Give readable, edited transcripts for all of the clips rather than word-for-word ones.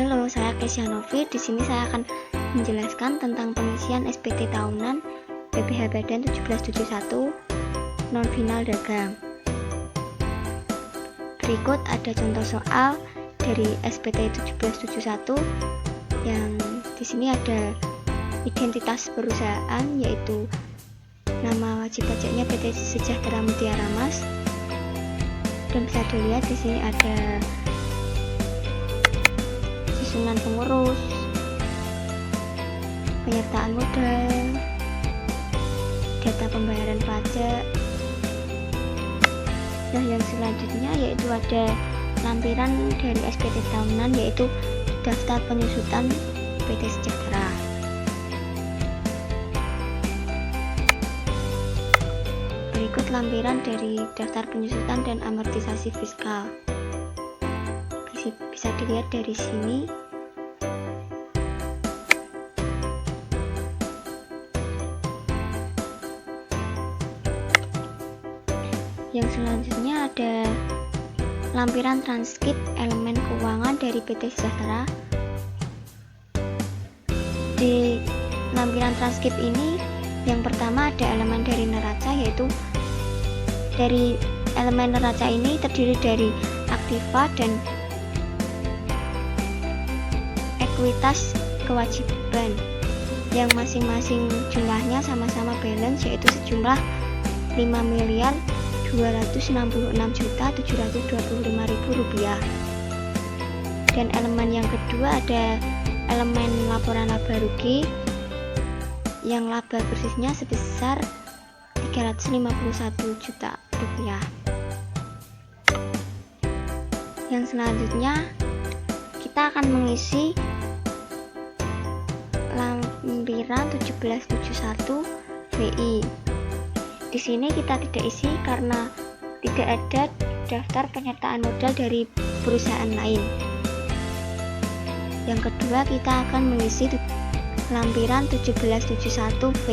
Halo, saya Kesya Novi. Di sini saya akan menjelaskan tentang pengisian SPT tahunan PPh Badan 1771 non final dagang. Berikut ada contoh soal dari SPT 1771 yang di sini ada identitas perusahaan, yaitu nama wajib pajaknya PT Sejahtera Mutiara Mas, dan bisa dilihat di sini ada susunan pengurus, penyertaan modal, data pembayaran pajak. Nah, yang selanjutnya yaitu ada lampiran dari SPT tahunan, yaitu daftar penyusutan PT Sejahtera. Berikut lampiran dari daftar penyusutan dan amortisasi fiskal. Bisa dilihat dari sini. Yang selanjutnya ada lampiran transkrip elemen keuangan dari PT Sejahtera. Di lampiran transkrip ini, yang pertama ada elemen dari neraca, yaitu dari elemen neraca ini terdiri dari aktiva dan ekuitas kewajiban yang masing-masing jumlahnya sama-sama balance, yaitu sejumlah 5.266.725.000 rupiah. Dan elemen yang kedua ada elemen laporan laba rugi yang laba bersihnya sebesar 351 juta rupiah. Yang selanjutnya kita akan mengisi lampiran 1771 VI. Di sini kita tidak isi karena tidak ada daftar penyertaan modal dari perusahaan lain. Yang kedua, kita akan mengisi lampiran 1771V.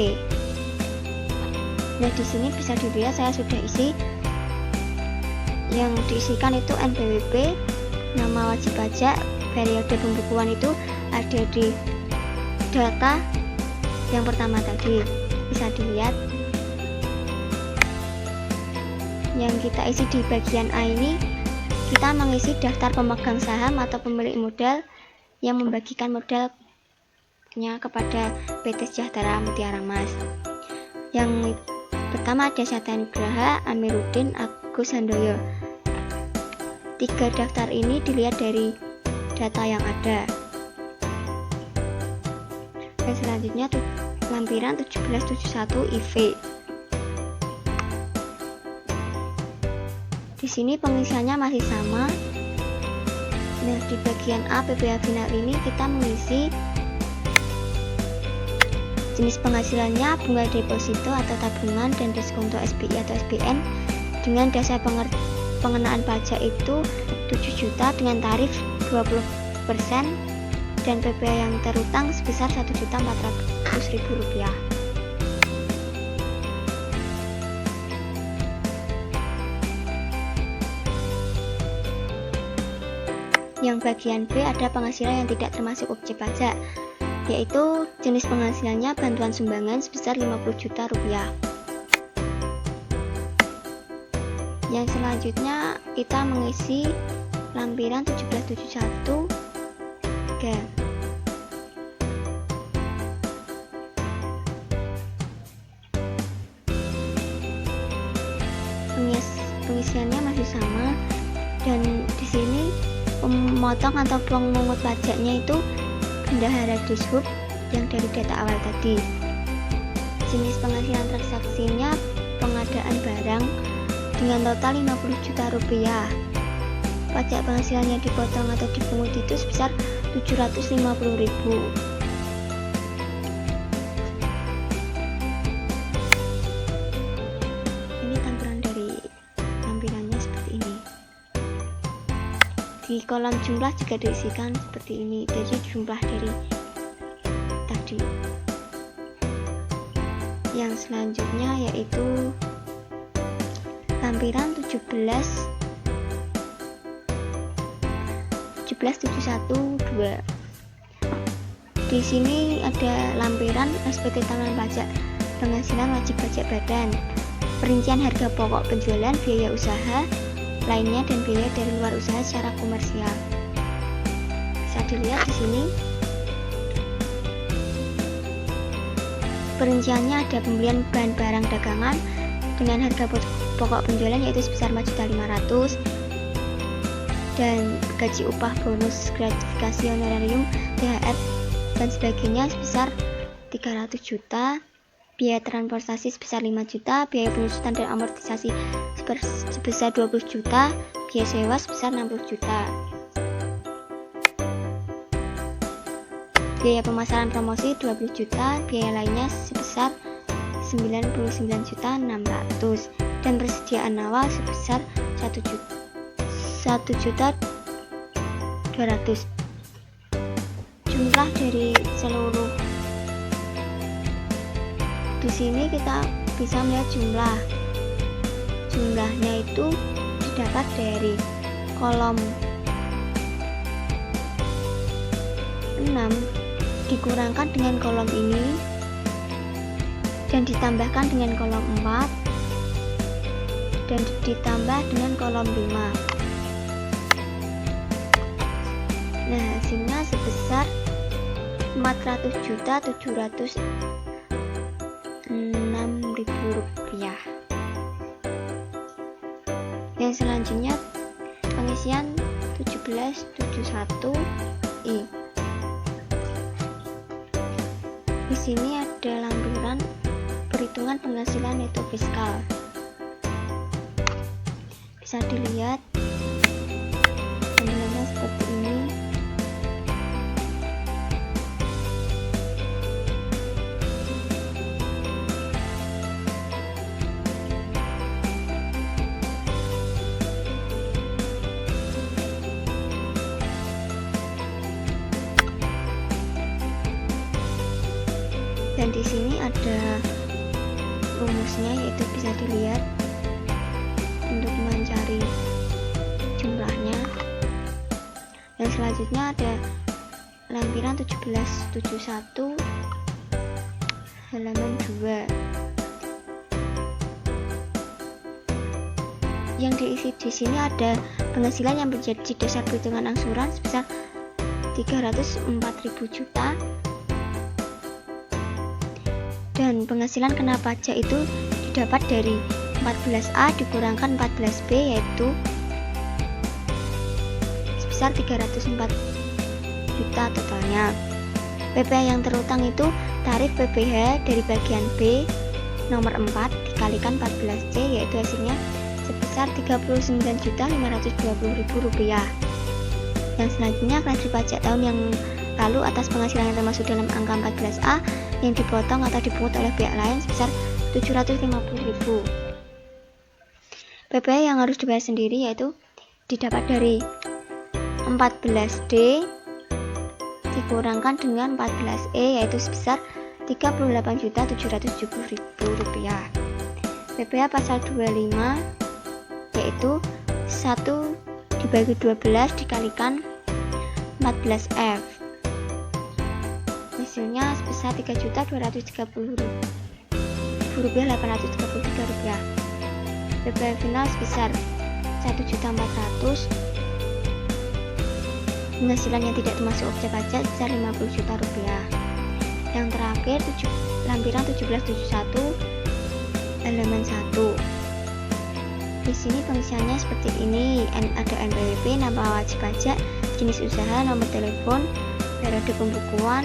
Nah, di sini bisa dilihat saya sudah isi. Yang diisikan itu NPWP, nama wajib pajak, periode pembukuan itu ada di data yang pertama tadi. Bisa dilihat. Yang kita isi di bagian A ini, kita mengisi daftar pemegang saham atau pemilik modal yang membagikan modalnya kepada PT Sejahtera Mutiara Mas. Yang pertama ada Satya Nugraha, Amiruddin, Agus Handoyo. 3 daftar ini dilihat dari data yang ada. Dan selanjutnya lampiran 1771 IV. Di sini pengisiannya masih sama. Nah, di bagian A PPh final ini kita mengisi jenis penghasilannya, bunga deposito atau tabungan, dan diskonto SBI atau SBN dengan dasar pengenaan pajak itu 7 juta dengan tarif 20% dan PPh yang terutang sebesar 1.400.000 rupiah. Yang bagian B ada penghasilan yang tidak termasuk objek pajak, yaitu jenis penghasilannya bantuan sumbangan sebesar 50 juta rupiah. Yang selanjutnya kita mengisi lampiran 1771 3. Pengisiannya masih sama, dan di sini pemotong atau pemungut pajaknya itu bendahara dishub yang dari data awal tadi. Jenis penghasilan transaksinya pengadaan barang dengan total 50 juta rupiah. Pajak penghasilannya dipotong atau dipungut itu sebesar 750.000. Ini tampilan dari lampirannya seperti ini. Di kolom jumlah juga diisikan seperti ini, jadi jumlah dari tadi. Yang selanjutnya yaitu lampiran 17712. Di sini ada lampiran SPT Tahunan Pajak Penghasilan Wajib Pajak Badan, perincian harga pokok penjualan, biaya usaha lainnya, dan biaya dari luar usaha secara komersial. Bisa dilihat di sini. Perinciannya ada pembelian bahan barang dagangan dengan harga pokok penjualan yaitu sebesar 4.500.000, dan gaji, upah, bonus, gratifikasi, honorarium, THR dan sebagainya sebesar 300 juta, biaya transportasi sebesar 5 juta, biaya penyusutan dan amortisasi sebesar 20 juta, biaya sewa sebesar 60 juta. Biaya pemasaran promosi 20 juta, biaya lainnya sebesar 99.600.000, dan persediaan awal sebesar 1.200.000. Jumlah dari seluruh, di sini kita bisa melihat jumlahnya itu didapat dari kolom 6 dikurangkan dengan kolom ini dan ditambahkan dengan kolom 4 dan ditambah dengan kolom 5. Nah, hasilnya sebesar 400.706.000 rupiah. Yang selanjutnya pengisian 1771I. Di sini ada lampiran perhitungan penghasilan neto fiskal. Bisa dilihat tampilannya seperti ini. Dan di sini ada rumusnya, yaitu bisa dilihat untuk mencari jumlahnya. Dan selanjutnya ada lampiran 1771 halaman 2 yang diisi. Di sini ada penghasilan yang menjadi dasar perhitungan angsuran sebesar 304.000 juta, dan penghasilan kena pajak itu didapat dari 14A dikurangkan 14B yaitu sebesar 304 juta totalnya. PPh yang terutang itu tarif PPh dari bagian B nomor 4 dikalikan 14C yaitu hasilnya sebesar 39.520.000 rupiah. Yang selanjutnya kredit pajak tahun yang lalu atas penghasilan yang termasuk dalam angka 14A yang dipotong atau dipungut oleh pihak lain sebesar 750.000. PPh yang harus dibayar sendiri yaitu didapat dari 14D dikurangkan dengan 14E yaitu sebesar 38.770.000 rupiah. PPh pasal 25 yaitu 1 dibagi 12 dikalikan 14F, hasilnya sebesar 3.230.833 rupiah. PPh final sebesar 1.400.000. Penghasilan yang tidak termasuk objek pajak sebesar 50 juta rupiah. Yang terakhir lampiran 1771 halaman 1. Di sini pengisiannya seperti ini. Ada NPWP, nama wajib pajak, jenis usaha, nomor telepon, periode pembukuan,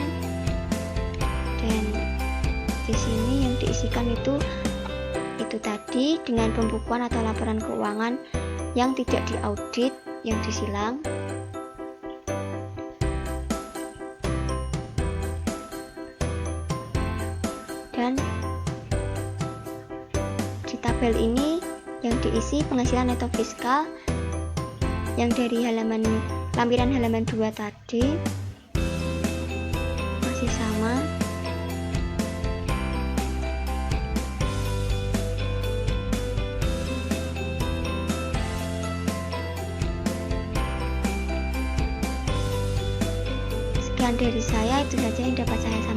dan di sini yang diisikan itu tadi dengan pembukuan atau laporan keuangan yang tidak diaudit, yang disilang. Dan di tabel ini yang diisi penghasilan neto fiskal yang dari lampiran halaman 2 tadi masih sama. Sekian dari saya, itu saja yang dapat saya sampaikan.